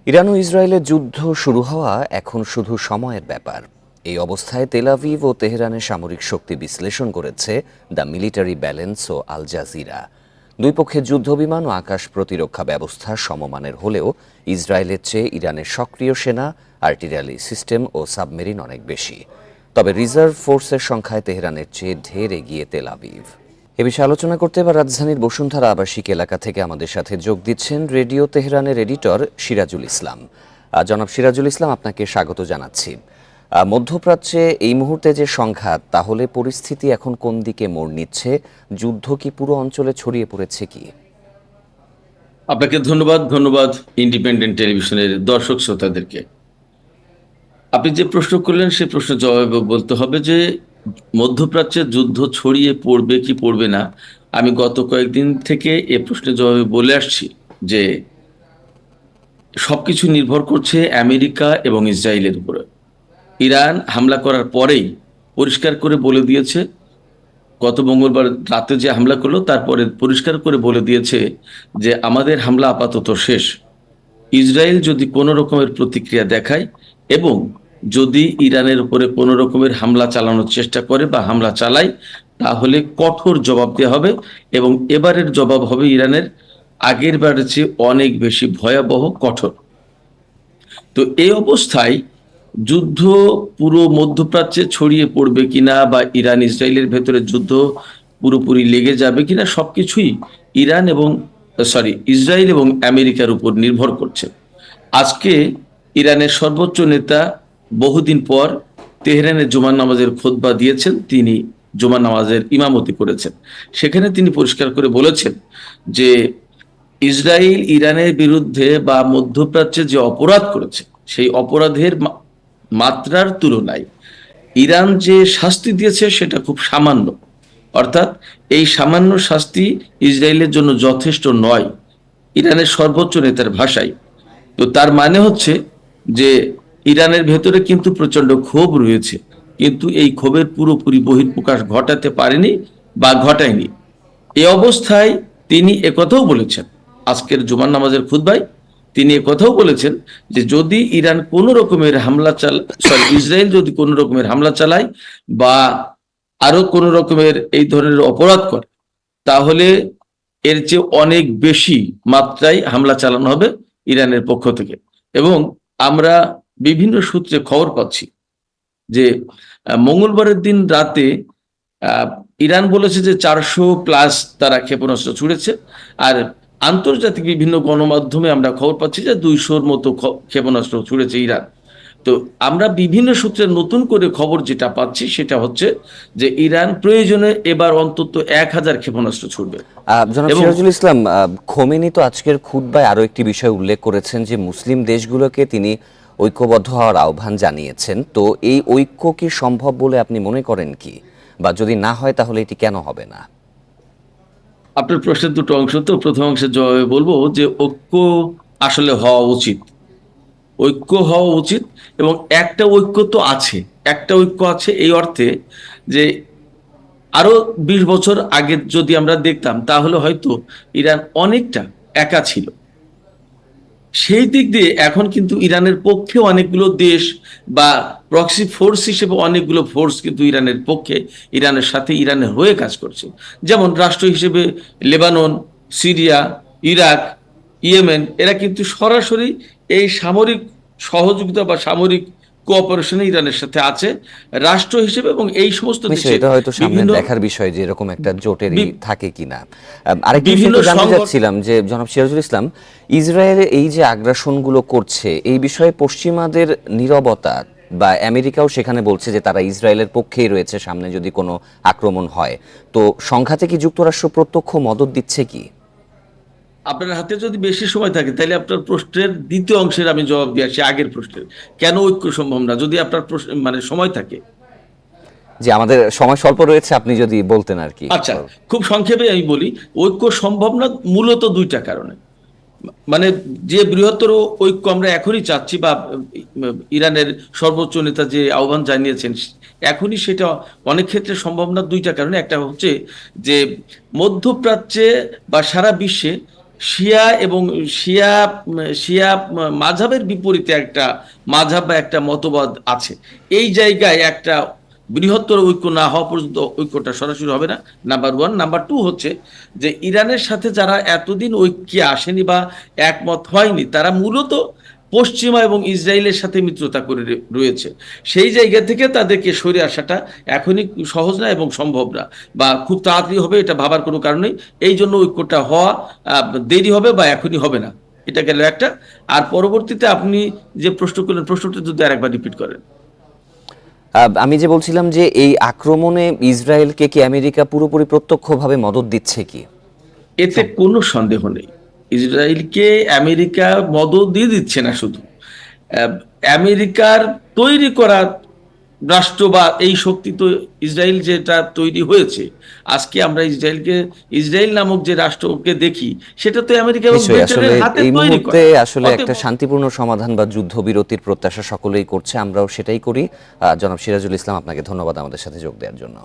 Iran ও ইসরায়েলের যুদ্ধ শুরু হওয়া এখন শুধু সময়ের ব্যাপার। এই অবস্থায় তেল আভিভ ও তেহরানের সামরিক শক্তি বিশ্লেষণ করেছে দ্য মিলিটারি ব্যালেন্স ও আল জাজিরা। দুই পক্ষের যুদ্ধবিমান ও আকাশ প্রতিরক্ষা ব্যবস্থা সমমানের হলেও ইসরায়েলের চেয়ে ইরানের সক্রিয় সেনা, আর্টিলারি সিস্টেম ও সাবমেরিন অনেক বেশি। তবে রিজার্ভ ফোর্সের সংখ্যায় তেহরানের চেয়ে ঢের এগিয়ে তেল আভিভ। এ বিষয়ে আলোচনা করতে এবার রাজধানীর বসুন্ধরা আবাসিক এলাকা থেকে আমাদের সাথে যোগ দিচ্ছেন রেডিও তেহরানের এডিটর সিরাজুল ইসলাম। জনাব সিরাজুল ইসলাম, আপনাকে স্বাগত জানাচ্ছি। মধ্যপ্রাচ্যে এই মুহূর্তে যে সংঘাত, তাহলে পরিস্থিতি এখন কোন দিকে মোড় নিচ্ছে? যুদ্ধ কি পুরো অঞ্চলে ছড়িয়ে পড়েছে কি? আপনাকে ধন্যবাদ ইন্ডিপেন্ডেন্ট টেলিভিশনের দর্শক শ্রোতাদেরকে। আপনি যে প্রশ্ন করলেন সে প্রশ্নের জবাবে বলতে হবে যে মধ্যপ্রাচ্যের যুদ্ধ ছড়িয়ে পড়বে কি পড়বে না। আমি গত কয়েকদিন থেকে এ প্রশ্নের জবাবে বলে আসছি যে সবকিছু নির্ভর করছে আমেরিকা এবং ইসরায়েলের উপরে। ইরান হামলা করার পরেই পরিষ্কার করে বলে দিয়েছে, গত মঙ্গলবার রাতে যে হামলা করলো তারপরে পরিষ্কার করে বলে দিয়েছে যে আমাদের হামলা আপাতত শেষ। ইসরায়েল যদি কোনো রকমের প্রতিক্রিয়া দেখায় এবং যদি ইরানের উপরে কোনো রকমের হামলা চালানোর চেষ্টা করে বা হামলা চালায়, তাহলে কঠোর জবাব দেওয়া হবে এবং এবারের জবাব হবে ইরানের আগের বারের চেয়ে অনেক বেশি ভয়াবহ, কঠোর। তো এই অবস্থায় যুদ্ধ পুরো মধ্যপ্রাচ্যে ছড়িয়ে পড়বে কিনা বা ইরান ইসরায়েলের ভেতরে যুদ্ধ পুরোপুরি লেগে যাবে কিনা, সবকিছুই ইসরায়েল এবং আমেরিকার উপর নির্ভর করছে। আজকে ইরানের সর্বোচ্চ নেতা বহুদিন পর তেহরানের জুমার নামাজের খুতবা দিয়েছেন। তিনি জুমার নামাজের ইমামতি করেছেন। সেখানে তিনি পরিষ্কার করে বলেছেন যে ইসরায়েল ইরানের বিরুদ্ধে বা মধ্যপ্রাচ্যে যে অপরাধ করেছে সেই অপরাধের মাত্রার তুলনায় ইরান যে শাস্তি দিয়েছে সেটা খুব সামান্য। অর্থাৎ এই সামান্য শাস্তি ইসরায়েলের জন্য যথেষ্ট নয়, ইরানের সর্বোচ্চ নেতার ভাষায়। তো তার মানে হচ্ছে যে ইরানের ভেতরে কিন্তু প্রচন্ড ক্ষোভ রয়েছে, কিন্তু এই ক্ষোভের পুরোপুরি বহিঃপ্রকাশ ঘটাতে পারেনি বা ঘটায়নি। এই অবস্থায় তিনি একথাও বলেছেন আজকের জুমার নামাজের খুতবায়। তিনি একথাও বলেছেন যে যদি ইরান কোনো রকমের ইসরায়েল যদি কোনো রকমের হামলা চালায় বা আরো কোনো রকমের এই ধরনের অপরাধ করে, তাহলে এর চেয়ে অনেক বেশি মাত্রায় হামলা চালানো হবে ইরানের পক্ষ থেকে। এবং আমরা বিভিন্ন সূত্রে খবর পাচ্ছি যে মঙ্গলবারের দিন রাতে ইরান বলেছে যে 400+ তারা ক্ষেপণাস্ত্র ছুড়েছে, আর আন্তর্জাতিক বিভিন্ন গণমাধ্যমে আমরা খবর পাচ্ছি যে 200-র মতো ক্ষেপণাস্ত্র ছুড়েছে ইরান। তো আমরা বিভিন্ন সূত্রে নতুন করে খবর যেটা পাচ্ছি সেটা হচ্ছে যে ইরান প্রয়োজনে এবার অন্তত 1000 ক্ষেপণাস্ত্র ছুড়বে। জনাব এবং সিরাজুল ইসলাম, খোমেনি তো আজকের খুতবায় আরো একটি বিষয় উল্লেখ করেছেন যে মুসলিম দেশগুলোকে তিনি ঐক্যবদ্ধ হওয়ার আহ্বান জানিয়েছেন। তো এই ঐক্য কি সম্ভব বলে আপনি মনে করেন কি, বা যদি না হয় তাহলে এটি কেন হবে না? আপনার প্রশ্নের দুটো অংশ, তো প্রথম অংশের জবাবে বলবো যে ঐক্য আসলে হওয়া উচিত, ঐক্য হওয়া উচিত। এবং একটা ঐক্য তো আছে, একটা ঐক্য আছে এই অর্থে যে আরো 20 বছর আগে যদি আমরা দেখতাম তাহলে হয়তো ইরান অনেকটা একা ছিল। সেই দিক দিয়ে এখন কিন্তু ইরানের পক্ষে অনেকগুলো দেশ বা প্রক্সি ফোর্স হিসেবে অনেকগুলো ফোর্স কিন্তু ইরানের পক্ষে, ইরানের সাথে ইরানের হয়ে কাজ করছে। যেমন রাষ্ট্র হিসেবে লেবানন, সিরিয়া, ইরাক, ইয়েমেন, এরা কিন্তু সরাসরি এই সামরিক সহযোগিতা বা সামরিক কোঅপারেশনে ইরানের সাথে আছে রাষ্ট্র হিসেবে। এবং এই সমস্ত নিশ্চয়ই দেশে এটা হয়তো সামনে বিভিন্ন দেখার বিষয় যে এরকম একটা জোটেরই থাকে কিনা। আরেকটি বিষয় বিভিন্ন একটু জানতে সংগঠন। চাচ্ছিলাম যে জনাব সিরাজুল ইসলাম, ইসরায়েলের এই যে আগ্রাসনগুলো করছে, এই বিষয়ে পশ্চিমাদের নীরবতা, বা আমেরিকাও সেখানে বলছে যে তারা ইসরায়েলের পক্ষেই রয়েছে সামনে যদি কোনো আক্রমণ হয়, তো সংঘাতে কি যুক্তরাষ্ট্র প্রত্যক্ষ মদদ দিচ্ছে কি? আপনার হাতে যদি বেশি সময় থাকে তাহলে আপনার প্রশ্নের দ্বিতীয় অংশের আমি জবাব দিয়ে আসি আগের প্রশ্নের, কেন ঐক্য সম্ভব না, যদি আপনার প্রশ্ন মানে সময় থাকে। যে আমাদের সময় স্বল্প রয়েছে, আপনি যদি বলতেন আর কি। আচ্ছা, খুব সংক্ষেপে আমি বলি, ঐক্য সম্ভব না মূলত দুইটা কারণে। মানে যে বৃহত্তর ঐক্য আমরা এখনই চাচ্ছি বা ইরানের সর্বোচ্চ নেতা যে আহ্বান জানিয়েছেন এখনই, সেটা অনেক ক্ষেত্রে সম্ভব না দুইটা কারণে। একটা হচ্ছে যে মধ্যপ্রাচ্যে বা সারা বিশ্বে শিয়া এবং শিয়া শিয়া মাযহাবের বিপরীতে একটা মাযহাব বা একটা মতবাদ আছে। এই জায়গায় একটা বৃহত্তর ঐক্য না হওয়া পর্যন্ত ঐক্যটা সরাসরি হবে না, নাম্বার ওয়ান। নাম্বার টু হচ্ছে যে ইরানের সাথে যারা এতদিন ঐক্যে আসেনি বা একমত হয়নি, তারা মূলত পশ্চিমা এবং ইসরায়েলের সাথে মিত্রতা করে রয়েছে। সেই জায়গা থেকে তাদেরকে সরে আসাটা এখনই সহজ না এবং সম্ভব না, বা খুব তাড়াতাড়ি হবে এটা ভাবার কোনো কারণ নেই। এই জন্য ঐক্যটা হওয়া দেরি হবে বা এখনই হবে না। এটা গেল একটা। আর পরবর্তীতে আপনি যে প্রশ্ন করলেন, প্রশ্নটা যদি আরেকবার রিপিট করেন। আমি যে বলছিলাম যে এই আক্রমণে ইসরায়েলকে কি আমেরিকা পুরোপুরি প্রত্যক্ষভাবে মদদ দিচ্ছে কি? এতে কোনো সন্দেহ নেই। ইসরায়েলকে আমেরিকা মদদ দিয়ে দিচ্ছে না শুধু, আমেরিকার তৈরি করা রাষ্ট্র বা এই শক্তি তো ইসরায়েল যেটা তৈরি হয়েছে, আজকে আমরা ইসরায়েল নামক যে রাষ্ট্রকে দেখি, সেটা তো আমেরিকা এবং নিশ্চয়ই, আসলে ব্রিটেনের হাতে এই তৈরি মুহূর্তে করা। আসলে অতএব একটা শান্তিপূর্ণ সমাধান বা যুদ্ধবিরতির প্রত্যাশা সকলেই করছে, আমরাও সেটাই করি। জনাব সিরাজুল ইসলাম, আপনাকে ধন্যবাদ আমাদের সাথে যোগ দেওয়ার জন্য।